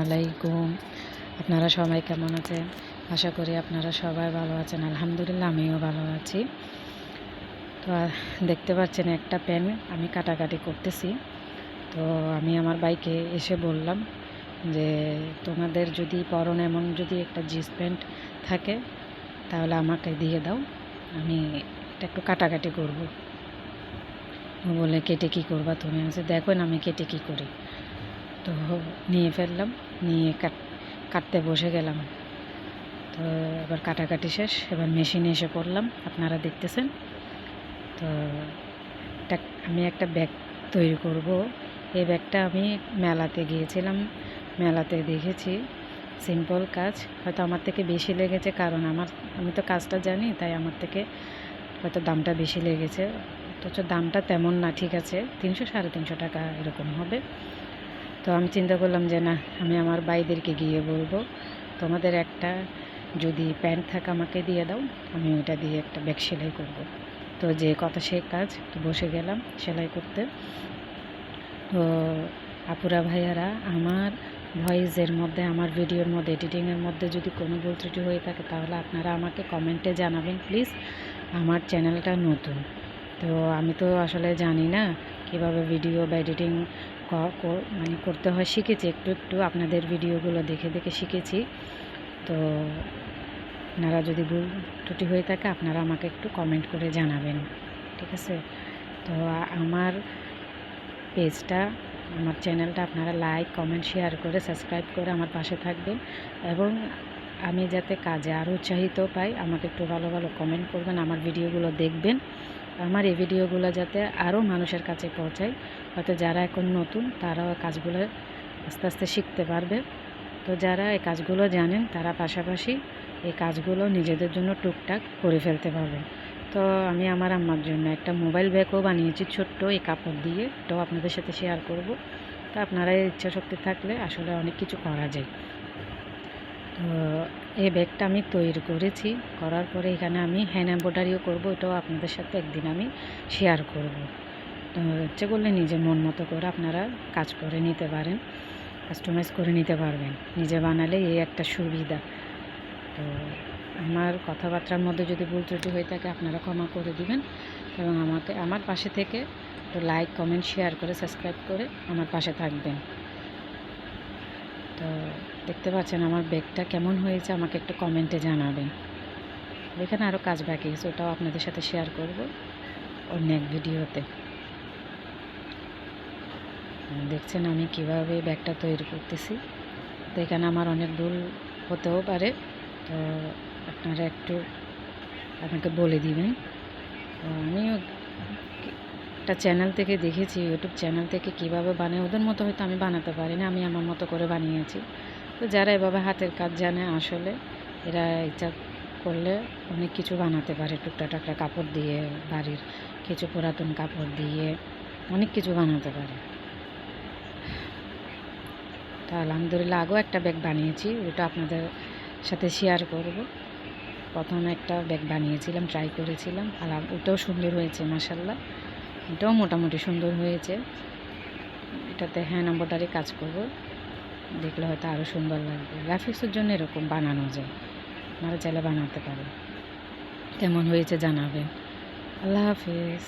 আলাইকুম। আপনারা সবাই কেমন আছেন? আশা করি আপনারা সবাই ভালো আছেন। আলহামদুলিল্লাহ আমিও ভালো আছি। তো দেখতে পাচ্ছেন একটা পেন আমি কাটাকাটি করতেছি। তো আমি আমার বাইকে এসে বললাম যে তোমাদের যদি পরনে এমন যদি একটা জিন্স প্যান্ট থাকে তাহলে আমাকে দিয়ে দাও, আমি এটা একটু কাটাকাটি করব। ও বলে কেটে কী করবা তুমি? আমি দেখো না আমি কেটে কী করি। তো নিয়ে ফেললাম, নিয়ে কাটতে বসে গেলাম। তো এবার কাটাকাটি শেষ, এবার মেশিনে এসে পড়লাম, আপনারা দেখতেছেন। তো আমি একটা ব্যাগ তৈরি করব। এই ব্যাগটা আমি মেলাতে গিয়েছিলাম, মেলাতে দেখেছি সিম্পল কাজ, হয়তো আমার থেকে বেশি লেগেছে, কারণ আমি তো কাজটা জানি, তাই আমার থেকে হয়তো দামটা বেশি লেগেছে। অথচ দামটা তেমন না, ঠিক আছে 300-350 টাকা এরকম হবে। তো আমি চিন্তা করলাম যে না, আমি আমার ভাইদেরকে গিয়ে বলবো তোমাদের একটা যদি প্যান্ট থাকে আমাকে দিয়ে দাও, আমি ওইটা দিয়ে একটা ব্যাগ সেলাই করব। তো যে কথা সে কাজ, তো বসে গেলাম সেলাই করতে। তো আপুরা ভাইয়ারা, আমার ভয়েসের মধ্যে, আমার ভিডিওর মধ্যে, এডিটিংয়ের মধ্যে যদি কোনো ভুল ত্রুটি হয়ে থাকে তাহলে আপনারা আমাকে কমেন্টে জানাবেন প্লিজ। আমার চ্যানেলটা নতুন, তো আমি তো আসলে জানি না কীভাবে ভিডিও বা এডিটিং মানে করতে হয়। শিখেছি একটু একটু, আপনাদের ভিডিওগুলো দেখে দেখে শিখেছি। তো আপনারা যদি ভুল ত্রুটি হয়ে থাকে আপনারা আমাকে একটু কমেন্ট করে জানাবেন, ঠিক আছে? তো আমার পেজটা, আমার চ্যানেলটা আপনারা লাইক, কমেন্ট, শেয়ার করে সাবস্ক্রাইব করে আমার পাশে থাকবেন, এবং আমি যাতে কাজে আরও উৎসাহিত পাই আমাকে একটু ভালো ভালো কমেন্ট করবেন, আমার ভিডিওগুলো দেখবেন, আমার এই ভিডিওগুলো যাতে আরও মানুষের কাছে পৌঁছায়। হয়তো যারা এখন নতুন তারাও কাজগুলো আস্তে আস্তে শিখতে পারবে। তো যারা এই কাজগুলো জানেন তারা পাশাপাশি এই কাজগুলো নিজেদের জন্য টুকটাক করে ফেলতে পারবেন। তো আমি আমার আম্মার জন্য একটা মোবাইল ব্যাগও বানিয়েছি ছোট্ট এই কাপড় দিয়ে, এটাও আপনাদের সাথে শেয়ার করব। তো আপনারা ইচ্ছা শক্তি থাকলে আসলে অনেক কিছু করা যায়। তো এই ব্যাগটা আমি তৈরি করেছি, করার পরে এখানে আমি হ্যান্ড এমব্রয়ডারিও করবো, এটাও আপনাদের সাথে একদিন আমি শেয়ার করব। তো ইচ্ছে করলে নিজের মন মতো করে আপনারা কাজ করে নিতে পারেন, কাস্টমাইজ করে নিতে পারবেন, নিজে বানালে এই একটা সুবিধা। তো আমার কথাবার্তার মধ্যে যদি ভুল ত্রুটি হয়ে থাকে আপনারা ক্ষমা করে দিবেন, এবং আমাকে আমার পাশে থেকে একটু লাইক, কমেন্ট, শেয়ার করে সাবস্ক্রাইব করে আমার পাশে থাকবেন। তো দেখতে পাচ্ছেন আমার ব্যাগটা কেমন হয়েছে, আমাকে একটু কমেন্টে জানাবেন। এখানে আরও কাজ বাকি আছে, ওটাও আপনাদের সাথে শেয়ার করব অন্য এক ভিডিওতে। দেখছেন আমি কিভাবে ব্যাগটা তৈরি করতেছি। তো এখানে আমার অনেক ভুল হতেও পারে, তো আপনারা একটু আমাকে বলে দিবেন। তো আমিও একটা চ্যানেল থেকে দেখেছি, ইউটিউব চ্যানেল থেকে কীভাবে বানায়, ওদের মতো হয়তো আমি বানাতে পারি না, আমি আমার মতো করে বানিয়েছি। তো যারা এভাবে হাতের কাজ জানে আসলে এরা ইচ্ছা করলে অনেক কিছু বানাতে পারে, টুকটা টাকরা কাপড় দিয়ে, বাড়ির কিছু পুরাতন কাপড় দিয়ে অনেক কিছু বানাতে পারে। তো আলহামদুলিল্লাহ আগেও একটা ব্যাগ বানিয়েছি, ওটা আপনাদের সাথে শেয়ার করব। প্রথমে একটা ব্যাগ বানিয়েছিলাম, ট্রাই করেছিলাম, আর ওটাও সুন্দর হয়েছে মাশাআল্লাহ, এটাও মোটামুটি সুন্দর হয়েছে। এটাতে হ্যান্ড এমব্রয়ডারি কাজ করব, দেখলে হয়তো আরও সুন্দর লাগবে। গ্রাফিক্সের জন্য এরকম বানানো যায়, আপনারা চাইলে বানাতে পারেন। কেমন হয়েছে জানাবেন। আল্লাহ হাফিজ।